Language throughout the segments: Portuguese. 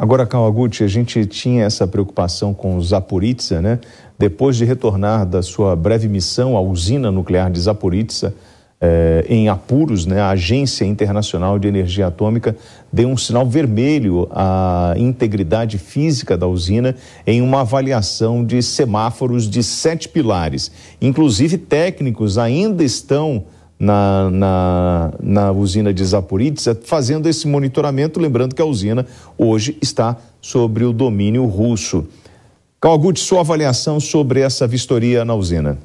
Agora, Kawaguchi, a gente tinha essa preocupação com Zaporizhzhia, né? Depois de retornar da sua breve missão à usina nuclear de Zaporizhzhia, em apuros, né? A Agência Internacional de Energia Atômica deu um sinal vermelho à integridade física da usina em uma avaliação de semáforos de 7 pilares. Inclusive, técnicos ainda estão na usina de Zaporizhzhia fazendo esse monitoramento, lembrando que a usina hoje está sob o domínio russo. Kawaguchi, sua avaliação sobre essa vistoria na usina?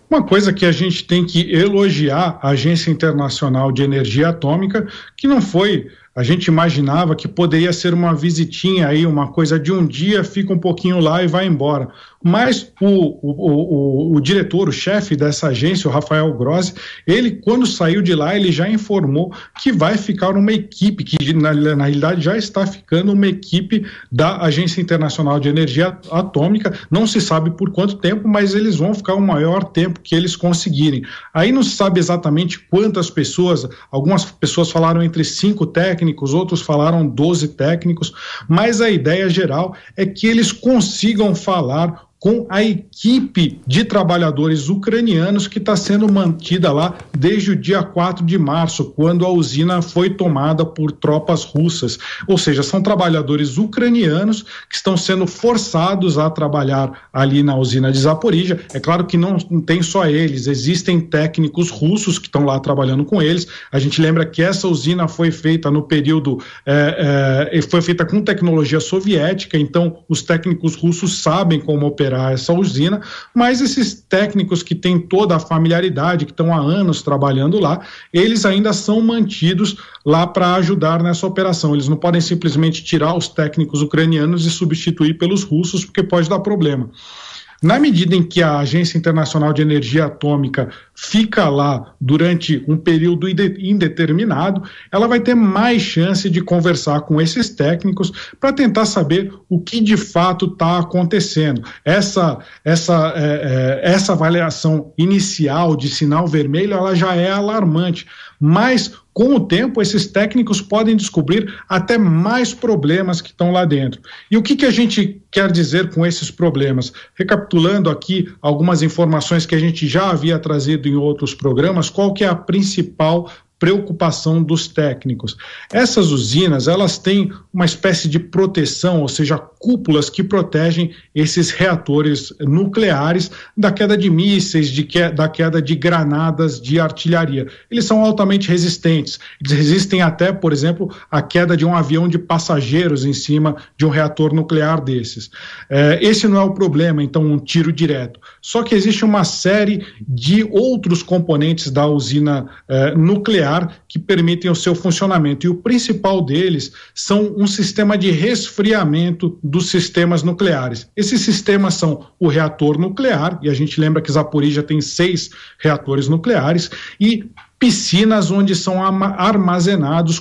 Uma coisa que a gente tem que elogiar a Agência Internacional de Energia Atômica, que não foi, a gente imaginava que poderia ser uma visitinha aí, uma coisa de um dia, fica um pouquinho lá e vai embora. Mas o diretor, o chefe dessa agência, o Rafael Grossi, ele, quando saiu de lá, ele já informou que vai ficar uma equipe, que na realidade já está ficando uma equipe da Agência Internacional de Energia Atômica, não se sabe por quanto tempo, mas eles vão ficar o maior tempo que eles conseguirem. Aí não se sabe exatamente quantas pessoas, algumas pessoas falaram entre 5 técnicos, outros falaram 12 técnicos, mas a ideia geral é que eles consigam falar com a equipe de trabalhadores ucranianos que está sendo mantida lá desde o dia 4 de março, quando a usina foi tomada por tropas russas. Ou seja, são trabalhadores ucranianos que estão sendo forçados a trabalhar ali na usina de Zaporizhzhia. É claro que não tem só eles, existem técnicos russos que estão lá trabalhando com eles. A gente lembra que essa usina foi feita no período, foi feita com tecnologia soviética, então os técnicos russos sabem como operar essa usina, mas esses técnicos que têm toda a familiaridade, que estão há anos trabalhando lá, eles ainda são mantidos lá para ajudar nessa operação. Eles não podem simplesmente tirar os técnicos ucranianos e substituir pelos russos, porque pode dar problema. Na medida em que a Agência Internacional de Energia Atômica fica lá durante um período indeterminado, ela vai ter mais chance de conversar com esses técnicos para tentar saber o que de fato está acontecendo. Essa avaliação inicial de sinal vermelho, ela já é alarmante, mas com o tempo, esses técnicos podem descobrir até mais problemas que estão lá dentro. E o que a gente quer dizer com esses problemas? Recapitulando aqui algumas informações que a gente já havia trazido em outros programas, qual que é a principal preocupação dos técnicos? Essas usinas, elas têm uma espécie de proteção, ou seja, cúpulas que protegem esses reatores nucleares da queda de mísseis, da queda de granadas de artilharia. Eles são altamente resistentes. Eles resistem até, por exemplo, à queda de um avião de passageiros em cima de um reator nuclear desses. Esse não é o problema, então, um tiro direto. Só que existe uma série de outros componentes da usina nuclear que permitem o seu funcionamento. E o principal deles são um sistema de resfriamento dos sistemas nucleares. Esses sistemas são o reator nuclear, e a gente lembra que Zaporizhzhia tem 6 reatores nucleares, e piscinas onde são armazenados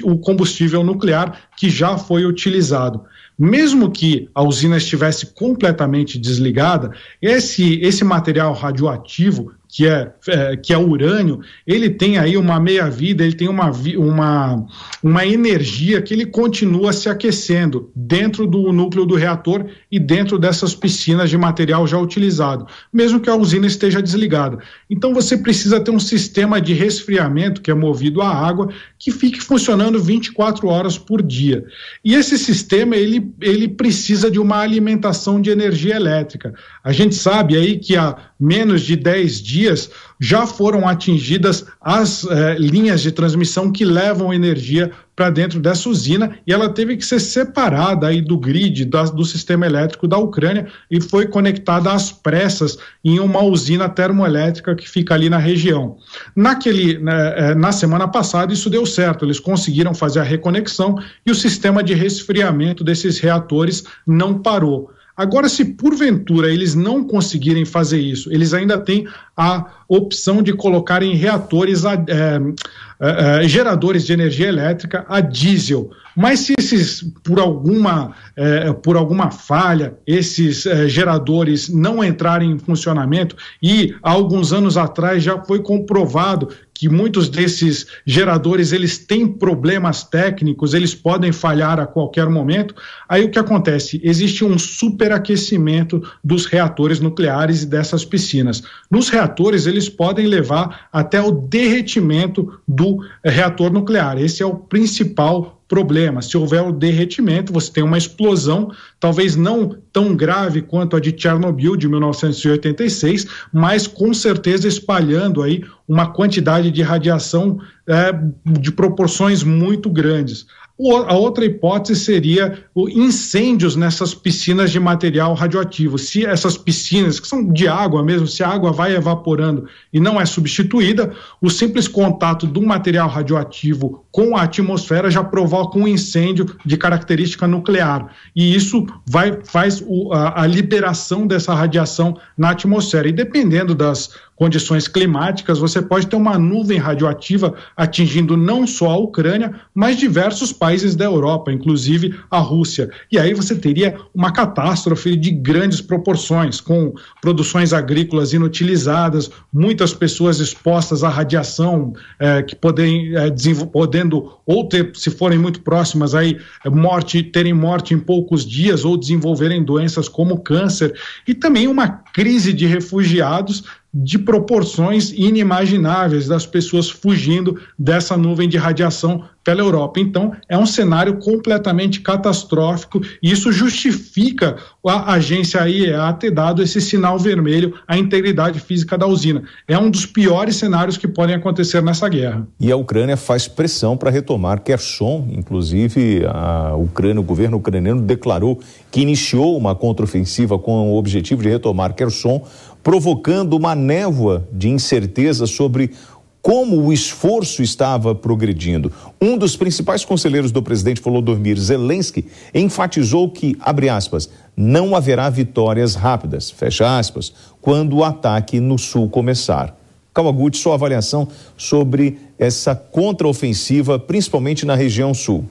o combustível nuclear que já foi utilizado. Mesmo que a usina estivesse completamente desligada, esse material radioativo, que é urânio, ele tem aí uma meia-vida, ele tem uma energia que ele continua se aquecendo dentro do núcleo do reator e dentro dessas piscinas de material já utilizado, mesmo que a usina esteja desligada. Então você precisa ter um sistema de resfriamento que é movido a água, que fique funcionando 24 horas por dia. E esse sistema, ele precisa de uma alimentação de energia elétrica. A gente sabe aí que há menos de 10 dias já foram atingidas as linhas de transmissão que levam energia para dentro dessa usina, e ela teve que ser separada aí do grid do sistema elétrico da Ucrânia e foi conectada às pressas em uma usina termoelétrica que fica ali na região. Na semana passada isso deu certo, eles conseguiram fazer a reconexão e o sistema de resfriamento desses reatores não parou. Agora, se porventura eles não conseguirem fazer isso, eles ainda têm a opção de colocar em reatores geradores de energia elétrica a diesel. Mas se esses, por alguma falha, esses geradores não entrarem em funcionamento, e há alguns anos atrás já foi comprovado que muitos desses geradores eles têm problemas técnicos, eles podem falhar a qualquer momento, aí o que acontece? Existe um superaquecimento dos reatores nucleares e dessas piscinas. Nos reatores, eles podem levar até o derretimento do reator nuclear. Esse é o principal problema. Se houver o derretimento, você tem uma explosão, talvez não tão grave quanto a de Chernobyl de 1986, mas com certeza espalhando aí uma quantidade de radiação de proporções muito grandes. A outra hipótese seria incêndios nessas piscinas de material radioativo. Se essas piscinas, que são de água mesmo, se a água vai evaporando e não é substituída, o simples contato do material radioativo com a atmosfera já provoca um incêndio de característica nuclear. E isso faz a liberação dessa radiação na atmosfera. E dependendo das condições climáticas, você pode ter uma nuvem radioativa atingindo não só a Ucrânia, mas diversos países da Europa, inclusive a Rússia. E aí você teria uma catástrofe de grandes proporções, com produções agrícolas inutilizadas, muitas pessoas expostas à radiação, que podendo ou ter, se forem muito próximas, aí terem morte em poucos dias ou desenvolverem doenças como câncer, e também uma crise de refugiados de proporções inimagináveis, das pessoas fugindo dessa nuvem de radiação pela Europa. Então, é um cenário completamente catastrófico, e isso justifica a agência IEA ter dado esse sinal vermelho à integridade física da usina. É um dos piores cenários que podem acontecer nessa guerra. E a Ucrânia faz pressão para retomar Kherson. Inclusive, o governo ucraniano declarou que iniciou uma contraofensiva com o objetivo de retomar Kherson, provocando uma névoa de incerteza sobre como o esforço estava progredindo. Um dos principais conselheiros do presidente Volodymyr Zelensky enfatizou que, abre aspas, não haverá vitórias rápidas, fecha aspas, quando o ataque no sul começar. Kawaguchi, sua avaliação sobre essa contraofensiva, principalmente na região sul.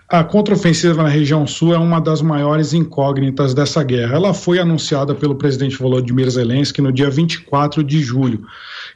A contraofensiva na região sul é uma das maiores incógnitas dessa guerra. Ela foi anunciada pelo presidente Volodymyr Zelensky no dia 24 de julho.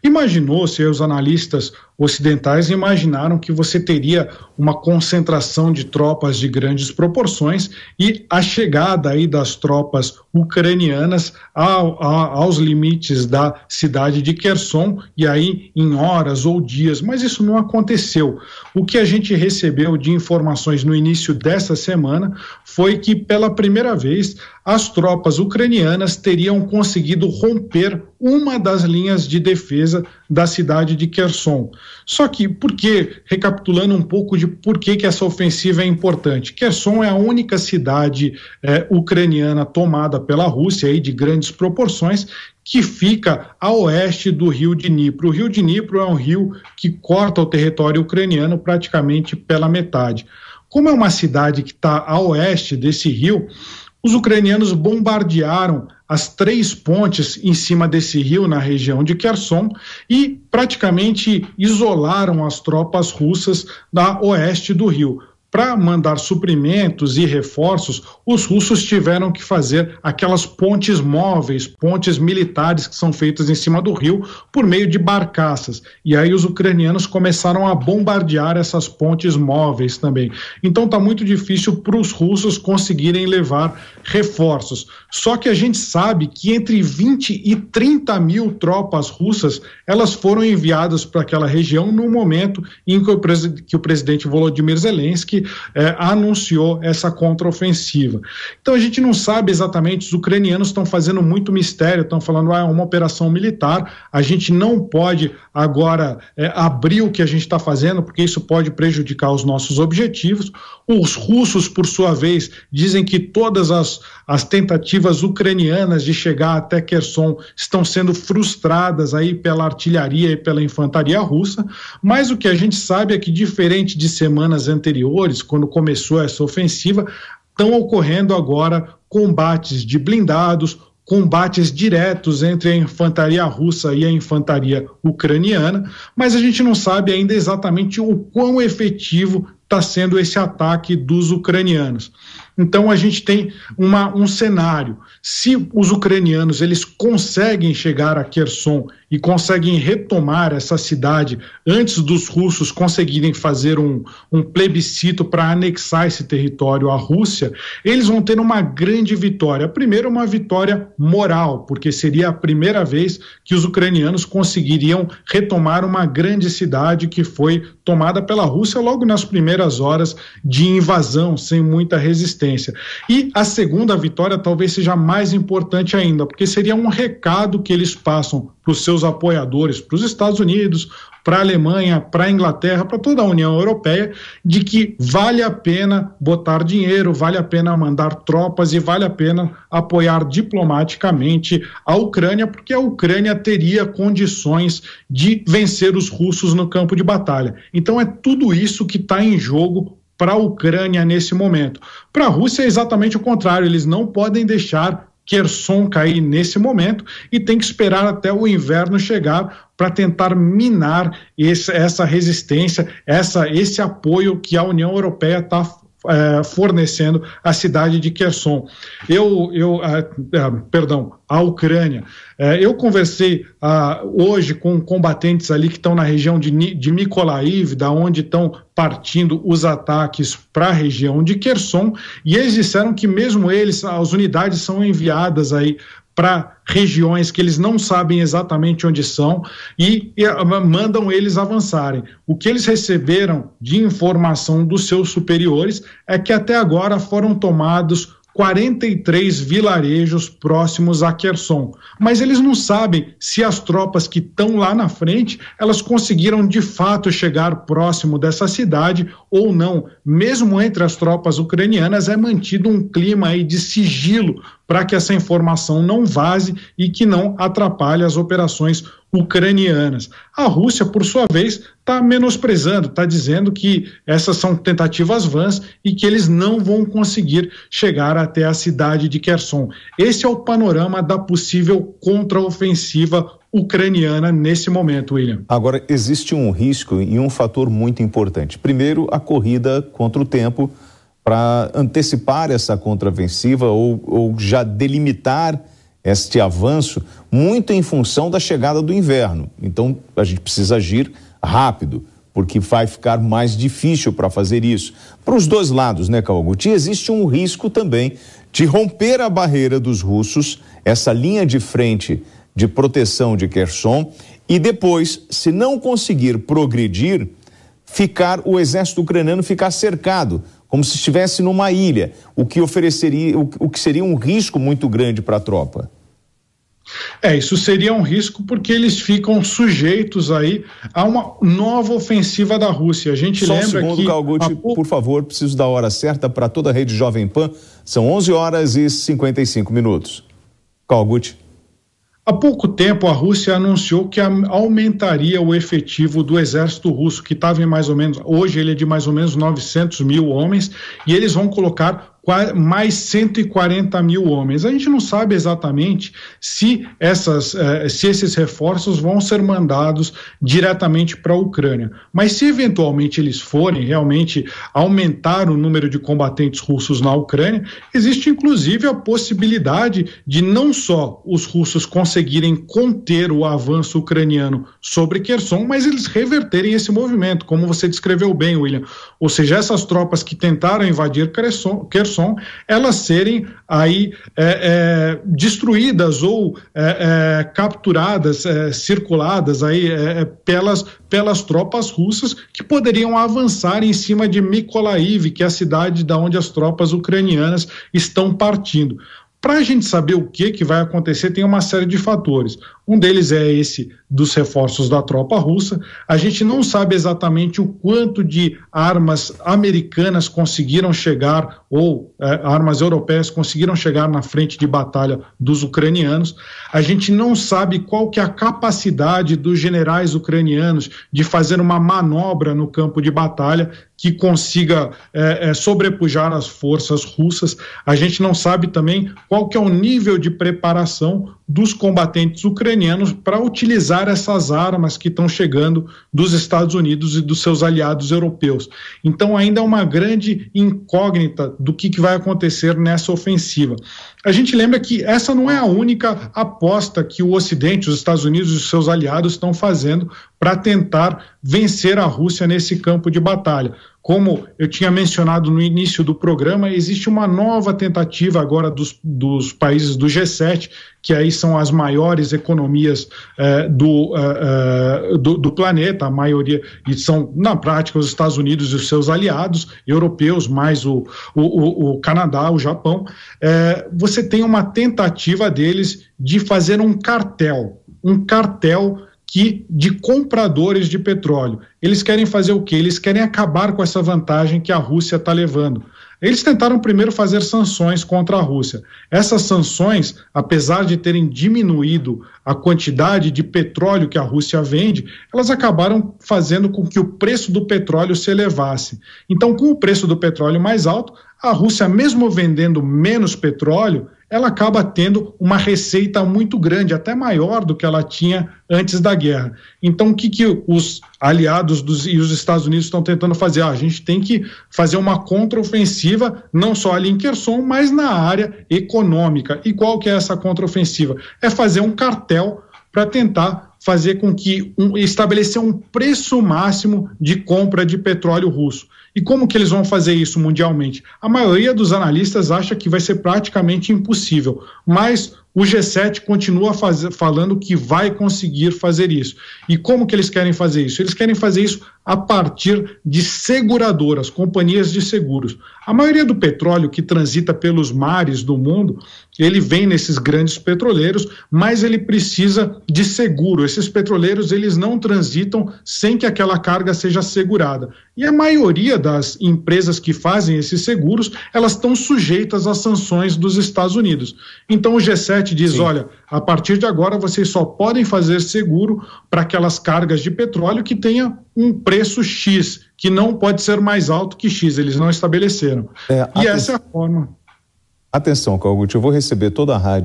Imaginou-se, os analistas ocidentais imaginaram que você teria uma concentração de tropas de grandes proporções e a chegada aí das tropas ucranianas aos limites da cidade de Kherson, e aí em horas ou dias, mas isso não aconteceu. O que a gente recebeu de informações no início dessa semana foi que, pela primeira vez, as tropas ucranianas teriam conseguido romper uma das linhas de defesa da cidade de Kherson. Só que, recapitulando um pouco de por que essa ofensiva é importante, Kherson é a única cidade ucraniana tomada pela Rússia, aí, de grandes proporções, que fica a oeste do rio Dnipro. O rio Dnipro é um rio que corta o território ucraniano praticamente pela metade. Como é uma cidade que está a oeste desse rio, os ucranianos bombardearam as 3 pontes em cima desse rio na região de Kherson e praticamente isolaram as tropas russas da oeste do rio. Para mandar suprimentos e reforços, os russos tiveram que fazer aquelas pontes móveis, pontes militares que são feitas em cima do rio por meio de barcaças. E aí os ucranianos começaram a bombardear essas pontes móveis também. Então está muito difícil para os russos conseguirem levar reforços. Só que a gente sabe que entre 20 e 30 mil tropas russas, elas foram enviadas para aquela região no momento em que o presidente Volodymyr Zelensky anunciou essa contraofensiva. Então a gente não sabe exatamente, os ucranianos estão fazendo muito mistério, estão falando é uma operação militar, a gente não pode agora abrir o que a gente está fazendo, porque isso pode prejudicar os nossos objetivos. Os russos, por sua vez, dizem que todas as tentativas ucranianas de chegar até Kherson estão sendo frustradas aí pela artilharia e pela infantaria russa, mas o que a gente sabe é que, diferente de semanas anteriores, quando começou essa ofensiva, estão ocorrendo agora combates de blindados, combates diretos entre a infantaria russa e a infantaria ucraniana, mas a gente não sabe ainda exatamente o quão efetivo está sendo esse ataque dos ucranianos. Então a gente tem um cenário. Se os ucranianos eles conseguem chegar a Kherson e conseguem retomar essa cidade antes dos russos conseguirem fazer um plebiscito para anexar esse território à Rússia, eles vão ter uma grande vitória. Primeiro, uma vitória moral, porque seria a primeira vez que os ucranianos conseguiriam retomar uma grande cidade que foi tomada pela Rússia logo nas primeiras horas de invasão, sem muita resistência. E a segunda vitória talvez seja mais importante ainda, porque seria um recado que eles passam para os seus apoiadores, para os Estados Unidos, para a Alemanha, para a Inglaterra, para toda a União Europeia, de que vale a pena botar dinheiro, vale a pena mandar tropas e vale a pena apoiar diplomaticamente a Ucrânia, porque a Ucrânia teria condições de vencer os russos no campo de batalha. Então é tudo isso que está em jogo para a Ucrânia nesse momento. Para a Rússia é exatamente o contrário, eles não podem deixar Kherson cair nesse momento e tem que esperar até o inverno chegar para tentar minar essa resistência, esse apoio que a União Europeia está fornecendo à cidade de Kherson. A Ucrânia. Eu conversei hoje com combatentes ali que estão na região de Mykolaiv, da onde estão partindo os ataques para a região de Kherson, e eles disseram que mesmo eles, as unidades são enviadas aí para regiões que eles não sabem exatamente onde são e mandam eles avançarem. O que eles receberam de informação dos seus superiores é que até agora foram tomados 43 vilarejos próximos a Kherson, mas eles não sabem se as tropas que estão lá na frente, elas conseguiram de fato chegar próximo dessa cidade ou não. Mesmo entre as tropas ucranianas é mantido um clima aí de sigilo para que essa informação não vaze e que não atrapalhe as operações ucranianas. A Rússia, por sua vez, está menosprezando, está dizendo que essas são tentativas vãs e que eles não vão conseguir chegar até a cidade de Kherson. Esse é o panorama da possível contraofensiva ucraniana nesse momento, William. Agora, existe um risco e um fator muito importante. Primeiro, a corrida contra o tempo para antecipar essa contraofensiva ou já delimitar este avanço muito em função da chegada do inverno. Então, a gente precisa agir rápido, porque vai ficar mais difícil para fazer isso. Para os dois lados, né, Kawaguchi? Existe um risco também de romper a barreira dos russos, essa linha de frente de proteção de Kherson, e depois, se não conseguir progredir, o exército ucraniano ficar cercado, como se estivesse numa ilha, o que seria um risco muito grande para a tropa. Isso seria um risco porque eles ficam sujeitos aí a uma nova ofensiva da Rússia. A gente lembra que... Só um segundo, Kawaguchi, por favor, preciso da hora certa para toda a rede Jovem Pan. São 11h55. Kawaguchi. Há pouco tempo, a Rússia anunciou que aumentaria o efetivo do exército russo, que estava em mais ou menos, hoje ele é de mais ou menos 900 mil homens, e eles vão colocar mais 140 mil homens. A gente não sabe exatamente se esses reforços vão ser mandados diretamente para a Ucrânia, mas se eventualmente eles forem realmente aumentar o número de combatentes russos na Ucrânia, existe inclusive a possibilidade de não só os russos conseguirem conter o avanço ucraniano sobre Kherson, mas eles reverterem esse movimento, como você descreveu bem, William. Ou seja, essas tropas que tentaram invadir Kherson, elas serem aí destruídas ou capturadas, circuladas aí pelas tropas russas que poderiam avançar em cima de Mykolaiv, que é a cidade da onde as tropas ucranianas estão partindo. Para a gente saber o que vai acontecer, tem uma série de fatores. Um deles é esse dos reforços da tropa russa. A gente não sabe exatamente o quanto de armas americanas conseguiram chegar, ou armas europeias conseguiram chegar na frente de batalha dos ucranianos. A gente não sabe qual que é a capacidade dos generais ucranianos de fazer uma manobra no campo de batalha que consiga sobrepujar as forças russas. A gente não sabe também qual que é o nível de preparação dos combatentes ucranianos para utilizar essas armas que estão chegando dos Estados Unidos e dos seus aliados europeus. Então ainda é uma grande incógnita do que vai acontecer nessa ofensiva. A gente lembra que essa não é a única aposta que o Ocidente, os Estados Unidos e os seus aliados estão fazendo para tentar vencer a Rússia nesse campo de batalha. Como eu tinha mencionado no início do programa, existe uma nova tentativa agora dos países do G7, que aí são as maiores economias do planeta, a maioria, e são, na prática, os Estados Unidos e os seus aliados europeus, mais o Canadá, o Japão. Você tem uma tentativa deles de fazer um cartel de compradores de petróleo. Eles querem fazer o quê? Eles querem acabar com essa vantagem que a Rússia está levando. Eles tentaram primeiro fazer sanções contra a Rússia. Essas sanções, apesar de terem diminuído a quantidade de petróleo que a Rússia vende, elas acabaram fazendo com que o preço do petróleo se elevasse. Então, com o preço do petróleo mais alto, a Rússia, mesmo vendendo menos petróleo, ela acaba tendo uma receita muito grande, até maior do que ela tinha antes da guerra. Então, o que os aliados e os Estados Unidos estão tentando fazer? A gente tem que fazer uma contraofensiva, não só ali em Kherson, mas na área econômica. E qual que é essa contraofensiva? É fazer um cartel para tentar fazer com que estabelecer um preço máximo de compra de petróleo russo. E como que eles vão fazer isso mundialmente? A maioria dos analistas acha que vai ser praticamente impossível, mas o G7 continua falando que vai conseguir fazer isso. E como que eles querem fazer isso? Eles querem fazer isso a partir de seguradoras, companhias de seguros. A maioria do petróleo que transita pelos mares do mundo, ele vem nesses grandes petroleiros, mas ele precisa de seguro. Esses petroleiros, eles não transitam sem que aquela carga seja segurada. E a maioria das empresas que fazem esses seguros, elas estão sujeitas às sanções dos Estados Unidos. Então o G7 diz, sim, olha, a partir de agora vocês só podem fazer seguro para aquelas cargas de petróleo que tenha um preço X, que não pode ser mais alto que X, eles não estabeleceram. Essa é a forma. Atenção, Calguti, eu vou receber toda a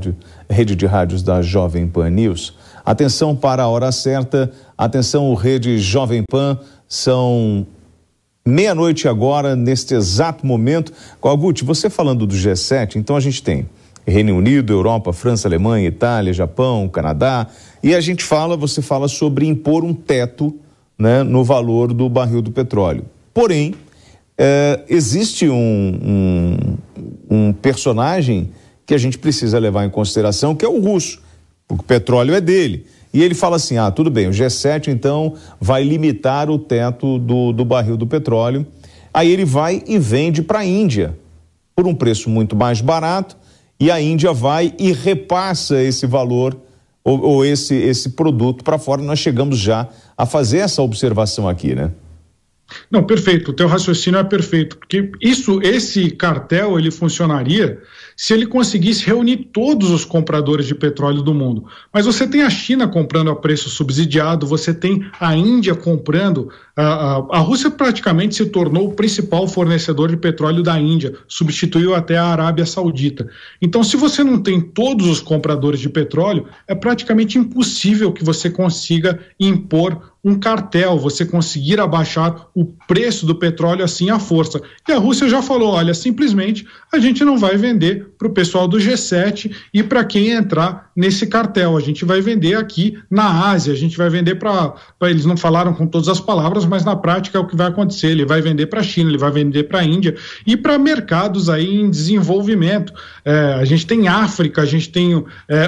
rede de rádios da Jovem Pan News. Atenção para a hora certa, atenção rede Jovem Pan, são meia-noite agora, neste exato momento. Calguti, você falando do G7, então a gente tem Reino Unido, Europa, França, Alemanha, Itália, Japão, Canadá, e a gente você fala sobre impor um teto, né, no valor do barril do petróleo. Porém, existe um personagem que a gente precisa levar em consideração, que é o russo, porque o petróleo é dele. E ele fala assim, tudo bem, o G7 então vai limitar o teto do barril do petróleo. Aí ele vai e vende para a Índia por um preço muito mais barato, e a Índia vai e repassa esse valor ou esse produto para fora. Nós chegamos já a fazer essa observação aqui, né? Não, perfeito, o teu raciocínio é perfeito, porque esse cartel, ele funcionaria se ele conseguisse reunir todos os compradores de petróleo do mundo. Mas você tem a China comprando a preço subsidiado, você tem a Índia comprando, a Rússia praticamente se tornou o principal fornecedor de petróleo da Índia, substituiu até a Arábia Saudita. Então, se você não tem todos os compradores de petróleo, é praticamente impossível que você consiga impor um cartel, você conseguir abaixar o preço do petróleo assim à força. E a Rússia já falou, olha, simplesmente a gente não vai vender para o pessoal do G7 e para quem entrar nesse cartel. A gente vai vender aqui na Ásia, a gente vai vender para eles não falaram com todas as palavras, mas na prática é o que vai acontecer. Ele vai vender para a China, ele vai vender para a Índia e para mercados aí em desenvolvimento. A gente tem África, a gente tem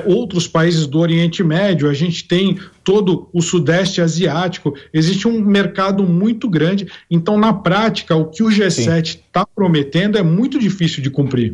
outros países do Oriente Médio, a gente tem todo o Sudeste Asiático, existe um mercado muito grande. Então, na prática, o que o G7 está prometendo é muito difícil de cumprir.